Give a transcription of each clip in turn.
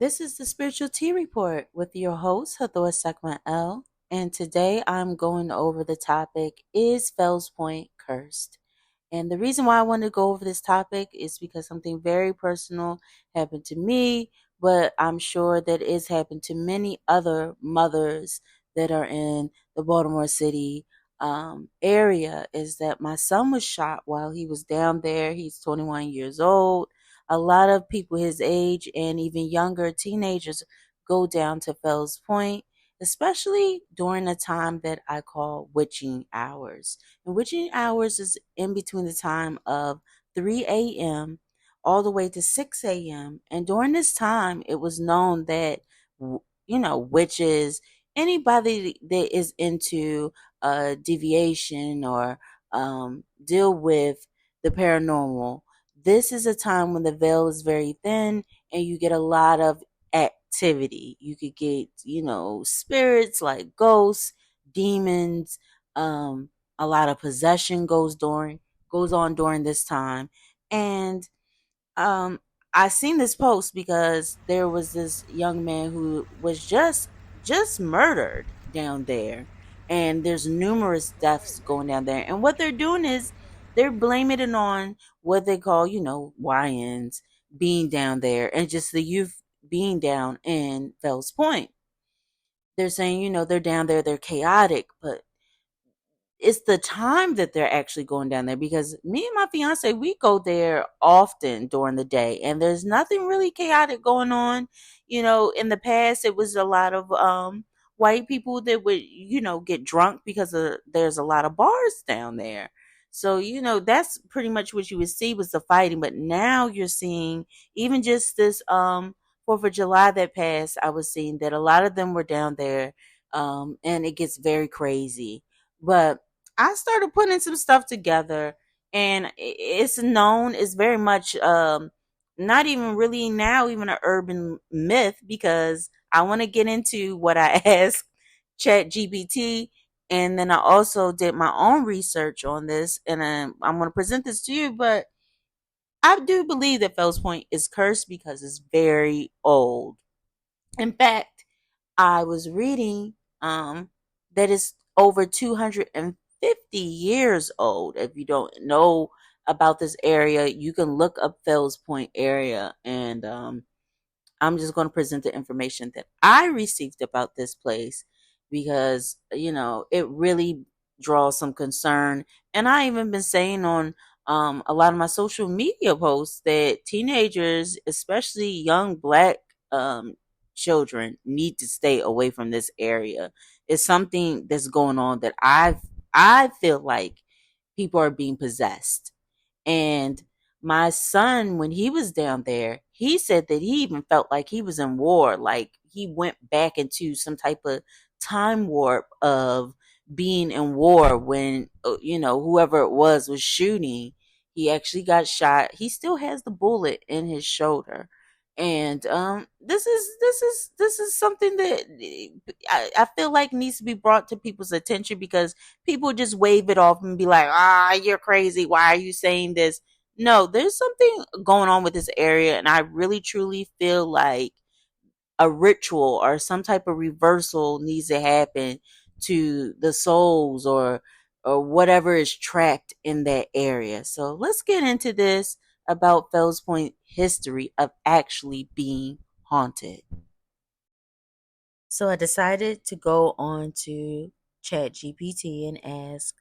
This is the Spiritual Tea Report with your host, Hathor Sekma L. And today I'm going over the topic, Is Fells Point Cursed? And the reason why I want to go over this topic is because something very personal happened to me, but I'm sure that it's happened to many other mothers that are in the Baltimore City area. Is that my son was shot while he was down there. He's 21 years old. A lot of people his age and even younger teenagers go down to Fells Point, especially during a time that I call witching hours. And witching hours is in between the time of 3 a.m. all the way to 6 a.m. And during this time, it was known that, witches, anybody that is into deviation or deal with the paranormal, this is a time when the veil is very thin and you get a lot of activity. You could get, spirits like ghosts, demons, a lot of possession goes on during this time. And um I seen this post because there was this young man who was just murdered down there, and there's numerous deaths going down there, and what they're doing is they're blaming it on what they call, YNs being down there and just the youth being down in Fells Point. They're saying, they're down there, they're chaotic, but it's the time that they're actually going down there, because me and my fiance, we go there often during the day and there's nothing really chaotic going on. In the past it was a lot of white people that would, get drunk because there's a lot of bars down there. So, that's pretty much what you would see was the fighting, but now you're seeing even just this 4th of July that passed, I was seeing that a lot of them were down there, and it gets very crazy. But I started putting some stuff together, and it's known, it's very much not even really now even an urban myth, because I want to get into what I asked Chat GPT, and then I also did my own research on this, and I'm going to present this to you. But I do believe that Fells Point is cursed because it's very old. In fact, I was reading that it's over 250 years old. If you don't know about this area, you can look up Fells Point area, and I'm just going to present the information that I received about this place, because, it really draws some concern. And I even been saying on a lot of my social media posts that teenagers, especially young black um, children, need to stay away from this area. It's something that's going on that I feel like people are being possessed. And my son, when he was down there, he said that he even felt like he was in war, like he went back into some type of time warp of being in war when, whoever it was shooting. He actually got shot. He still has the bullet in his shoulder. And this is something that I feel like needs to be brought to people's attention, because people just wave it off and be like, you're crazy. Why are you saying this? No, there's something going on with this area. And I really truly feel like a ritual or some type of reversal needs to happen to the souls, or whatever is trapped in that area. So let's get into this about Fells Point history of actually being haunted. So I decided to go on to ChatGPT and ask,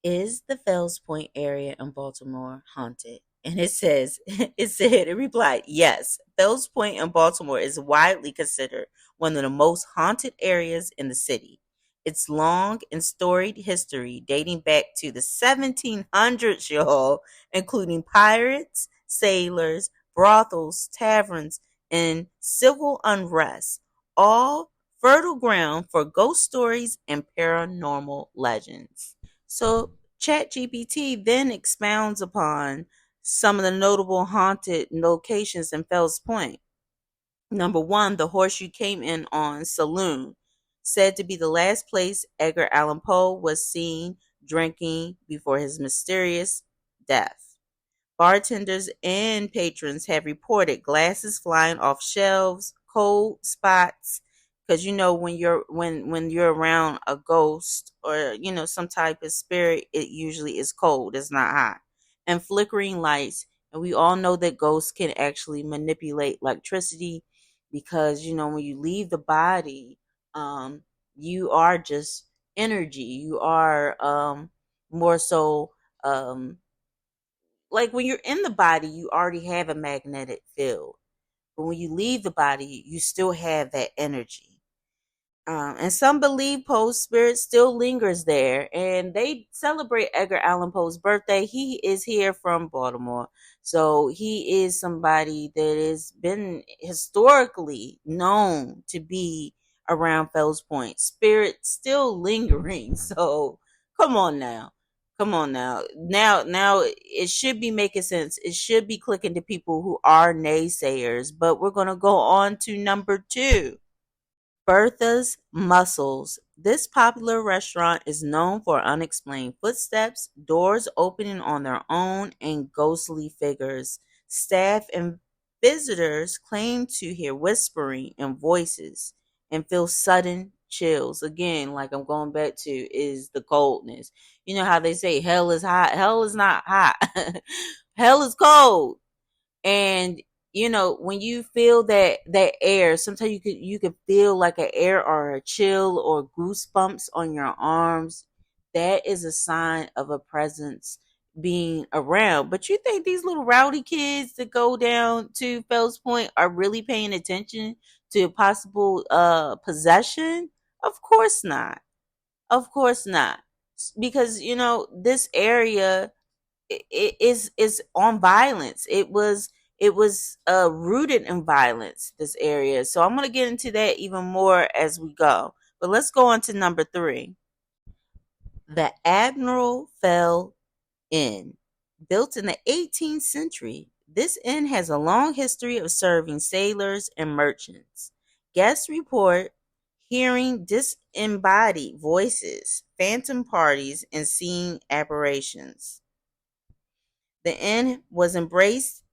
is the Fells Point area in Baltimore haunted? And it replied, yes, Fells Point in Baltimore is widely considered one of the most haunted areas in the city. Its long and storied history dating back to the 1700s, y'all, including pirates, sailors, brothels, taverns, and civil unrest, all fertile ground for ghost stories and paranormal legends. So ChatGPT then expounds upon some of the notable haunted locations in Fells Point. Number one, the Horseshoe Came In on Saloon, said to be the last place Edgar Allan Poe was seen drinking before his mysterious death. Bartenders and patrons have reported glasses flying off shelves, cold spots, because when you're around a ghost or some type of spirit, it usually is cold, it's not hot. And flickering lights, and we all know that ghosts can actually manipulate electricity, because when you leave the body, um you are just energy. You are more so, um like when you're in the body, you already have a magnetic field, but when you leave the body, you still have that energy. And some believe Poe's spirit still lingers there, and they celebrate Edgar Allan Poe's birthday. He is here from Baltimore, so he is somebody that has been historically known to be around Fells Point. Spirit still lingering. So come on now, come on now. Now it should be making sense. It should be clicking to people who are naysayers. But we're gonna go on to number two. Bertha's Mussels. This popular restaurant is known for unexplained footsteps, doors opening on their own, and ghostly figures. Staff and visitors claim to hear whispering and voices and feel sudden chills. Again, like I'm going back to, is the coldness. You know how they say hell is hot? Hell is not hot. Hell is cold. And when you feel that air, sometimes you could feel like an air or a chill or goosebumps on your arms. That is a sign of a presence being around. But you think these little rowdy kids that go down to Fells Point are really paying attention to possible possession? Of course not. Of course not. Because this area is on violence. It was rooted in violence, this area. So I'm going to get into that even more as we go. But let's go on to number three. The Admiral Fell Inn. Built in the 18th century, this inn has a long history of serving sailors and merchants. Guests report hearing disembodied voices, phantom parties, and seeing apparitions. The inn was embraced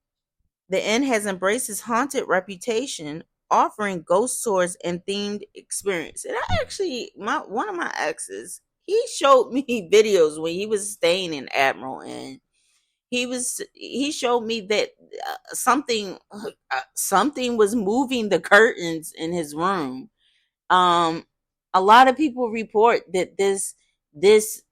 The inn has embraced its haunted reputation, offering ghost tours and themed experience. And I actually, my one of my exes, he showed me videos when he was staying in Admiral Inn. He showed me that something was moving the curtains in his room. um a lot of people report that this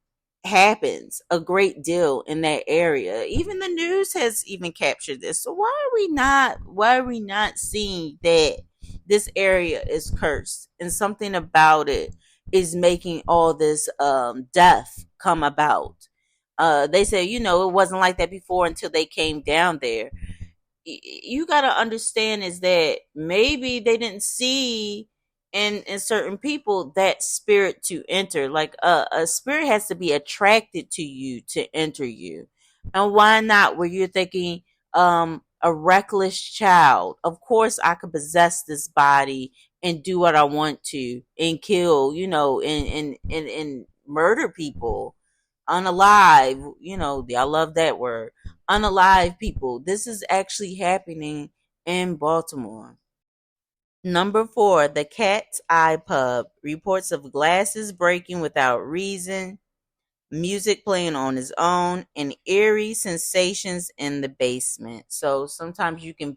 happens a great deal in that area. Even the news has even captured this. So why are we not seeing that this area is cursed, and something about it is making all this death come about? They say, it wasn't like that before until they came down there. You got to understand is that maybe they didn't see in certain people that spirit to enter. Like a spirit has to be attracted to you to enter you. And why not, where you're thinking a reckless child, of course I could possess this body and do what I want to and kill, and murder people unalive. I love that word, unalive people. This is actually happening in Baltimore. Number four, the Cat's Eye Pub. Reports of glasses breaking without reason, music playing on its own, and eerie sensations in the basement. So sometimes you can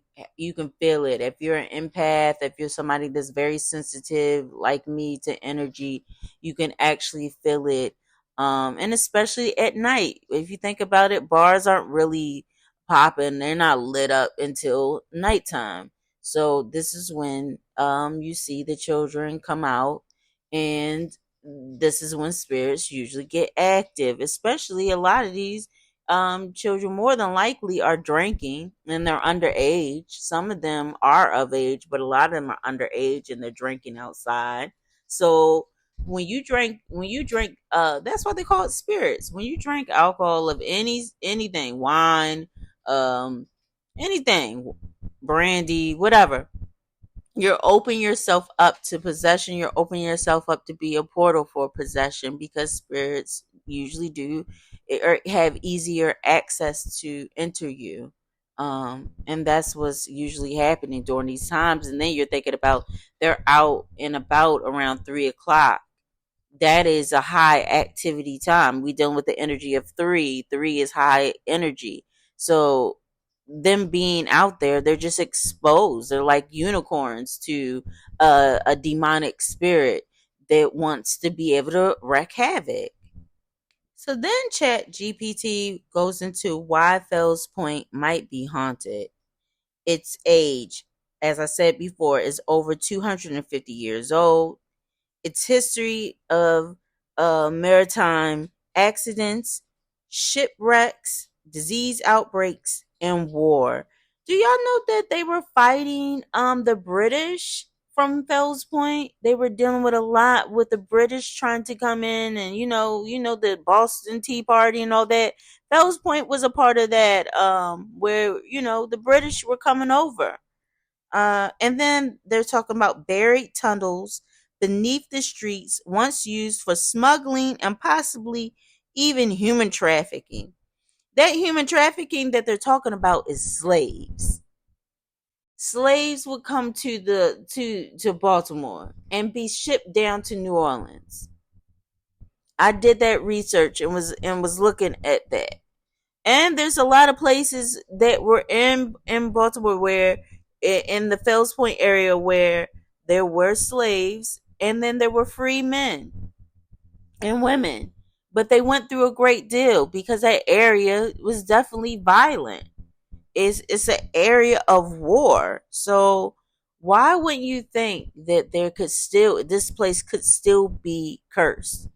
feel it. If you're an empath, if you're somebody that's very sensitive like me to energy, you can actually feel it. And especially at night. If you think about it, bars aren't really popping. They're not lit up until nighttime. So this is when you see the children come out, and this is when spirits usually get active. Especially a lot of these children more than likely are drinking, and they're underage. Some of them are of age, but a lot of them are underage and they're drinking outside. So when you drink, that's why they call it spirits. When you drink alcohol of anything, wine, um anything, brandy, whatever, you're opening yourself up to possession. You're opening yourself up to be a portal for possession, because spirits usually do or have easier access to enter you. And that's what's usually happening during these times. And then you're thinking about they're out and about around 3 o'clock. That is a high activity time. We dealing with the energy of three. Three is high energy. So them being out there, they're just exposed. They're like unicorns to a demonic spirit that wants to be able to wreak havoc. So then Chat GPT goes into why Fells Point might be haunted. Its age, as I said before, is over 250 years old. Its history of maritime accidents, shipwrecks, disease outbreaks, and war. Do y'all know that they were fighting the British from Fells Point? They were dealing with a lot with the British trying to come in, and the Boston Tea Party and all that. Fells Point was a part of that, where the British were coming over. And then they're talking about buried tunnels beneath the streets, once used for smuggling and possibly even human trafficking. That human trafficking that they're talking about is slaves. Slaves would come to Baltimore and be shipped down to New Orleans. I did that research and was looking at that. And there's a lot of places that were in Baltimore where in the Fells Point area where there were slaves and then there were free men and women, but they went through a great deal because that area was definitely violent. It's an area of war. So why wouldn't you think that this place could still be cursed?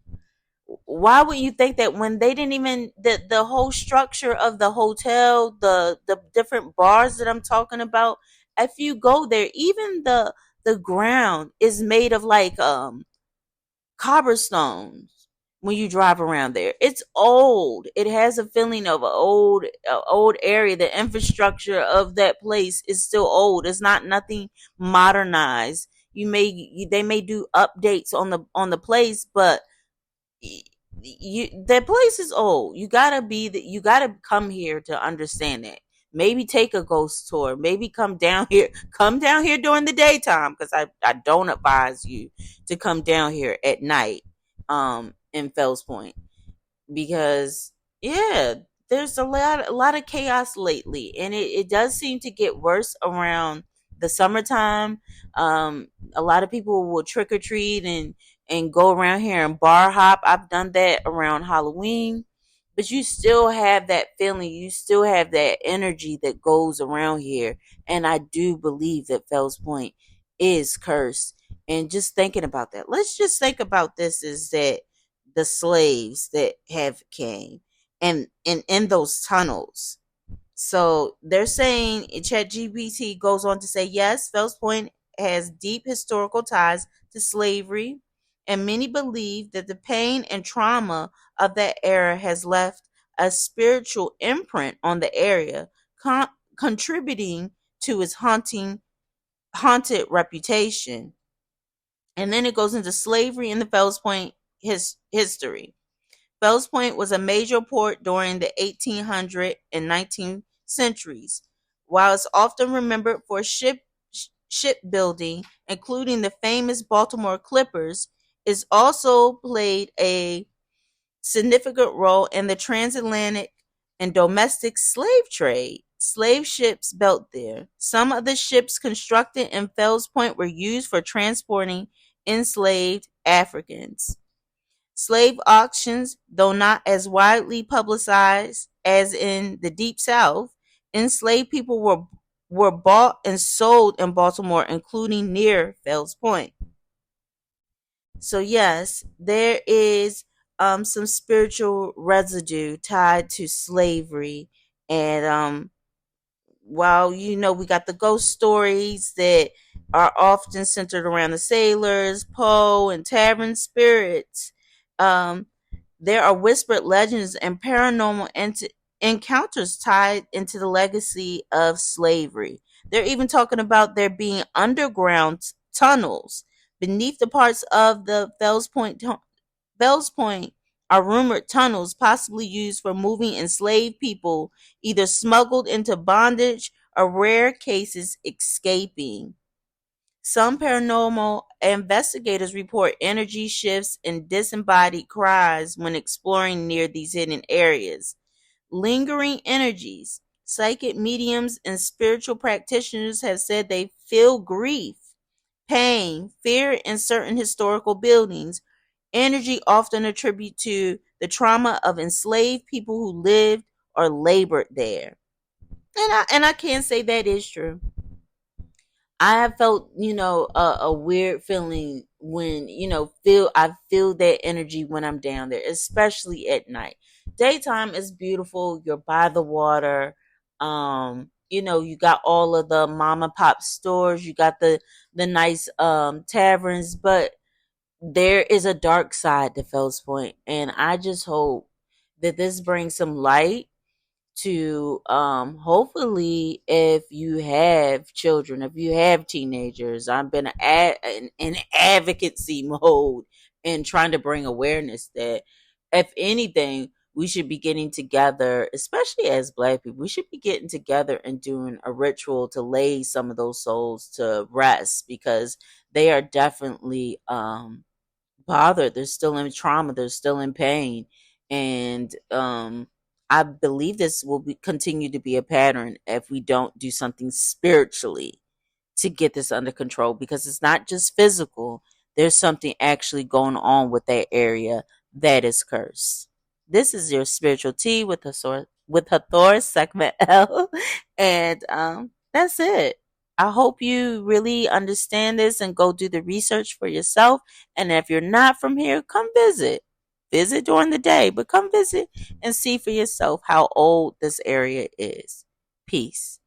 Why would you think that when they didn't even the whole structure of the hotel, the different bars that I'm talking about, if you go there, even the ground is made of like cobblestones. When you drive around there, it's old. It has a feeling of old area. The infrastructure of that place is still old. It's not nothing modernized. They may do updates on the place, but that place is old. You gotta come here to understand that. Maybe take a ghost tour. Maybe come down here. Come down here during the daytime, because I don't advise you to come down here at night. In Fells Point, because yeah, there's a lot of chaos lately, and it does seem to get worse around the summertime. A lot of people will trick or treat and go around here and bar hop. I've done that around Halloween, but you still have that feeling, you still have that energy that goes around here. And I do believe that Fells Point is cursed. And just thinking about that, let's just think about this, is that the slaves that have came and in those tunnels. So they're saying, ChatGPT goes on to say, yes, Fells Point has deep historical ties to slavery, and many believe that the pain and trauma of that era has left a spiritual imprint on the area, contributing to its haunted reputation. And then it goes into slavery in the Fells Point history. Fells Point was a major port during the 1800 and 19th centuries. While it's often remembered for shipbuilding, including the famous Baltimore Clippers, it's also played a significant role in the transatlantic and domestic slave trade. Slave ships built there. Some of the ships constructed in Fells Point were used for transporting enslaved Africans. Slave auctions, though not as widely publicized as in the Deep South, enslaved people were bought and sold in Baltimore, including near Fells Point. So yes, there is some spiritual residue tied to slavery, and while we got the ghost stories that are often centered around the sailors, Poe, and tavern spirits, um, there are whispered legends and paranormal encounters tied into the legacy of slavery. They're even talking about there being underground tunnels beneath the parts of the Fells Point are rumored tunnels possibly used for moving enslaved people, either smuggled into bondage or rare cases escaping. Some paranormal investigators report energy shifts and disembodied cries when exploring near these hidden areas. Lingering energies. Psychic mediums and spiritual practitioners have said they feel grief, pain, fear in certain historical buildings. Energy often attributed to the trauma of enslaved people who lived or labored there. And I can say that is true. I have felt, a weird feeling when, I feel that energy when I'm down there, especially at night. Daytime is beautiful. You're by the water. You got all of the mom and pop stores. You got the nice taverns, but there is a dark side to Fells Point, and I just hope that this brings some light to hopefully, if you have children, if you have teenagers. I've been in advocacy mode and trying to bring awareness that, if anything, we should be getting together, especially as Black people. We should be getting together and doing a ritual to lay some of those souls to rest, because they are definitely bothered. They're still in trauma. They're still in pain. And I believe this will continue to be a pattern if we don't do something spiritually to get this under control, because it's not just physical. There's something actually going on with that area that is cursed. This is your spiritual tea with Hathor segment L, and that's it. I hope you really understand this and go do the research for yourself. And if you're not from here, come visit. Visit during the day, but come visit and see for yourself how old this area is. Peace.